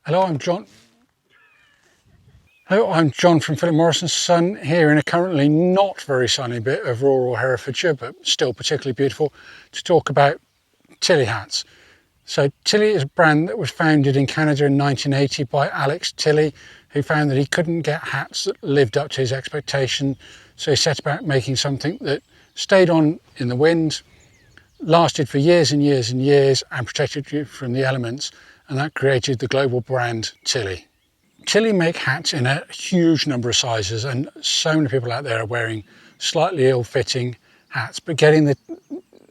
Hello, I'm John. Hello, I'm John from Philip Morris & Son here in a currently not very sunny bit of rural Herefordshire, but still particularly beautiful, to talk about Tilley hats. So Tilley is a brand that was founded in Canada in 1980 by Alex Tilley, who found that he couldn't get hats that lived up to his expectation. So he set about making something that stayed on in the wind, lasted for years and years and years, and protected you from the elements. And that created the global brand Tilley. Tilley make hats in a huge number of sizes, and so many people out there are wearing slightly ill-fitting hats, but getting the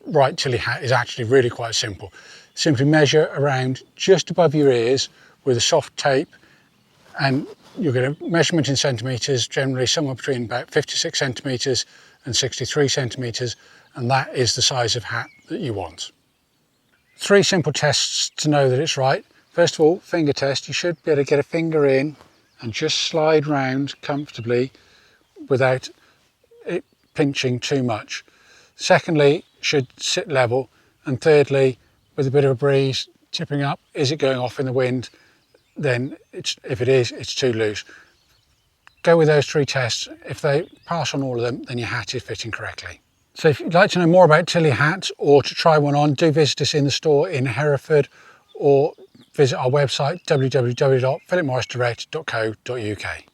right Tilley hat is actually really quite simple. Simply measure around just above your ears with a soft tape, and you'll get a measurement in centimetres, generally somewhere between about 56 centimetres and 63 centimetres, and that is the size of hat that you want. 3 simple tests to know that it's right. First of all, finger test. You should be able to get a finger in and just slide round comfortably without it pinching too much. Secondly, should sit level. And thirdly, with a bit of a breeze tipping up, is it going off in the wind? Then if it is, it's too loose. Go with those 3 tests. If they pass on all of them, then your hat is fitting correctly. So if you'd like to know more about Tilley hats or to try one on, do visit us in the store in Hereford or visit our website www.philipmorrisdirect.co.uk.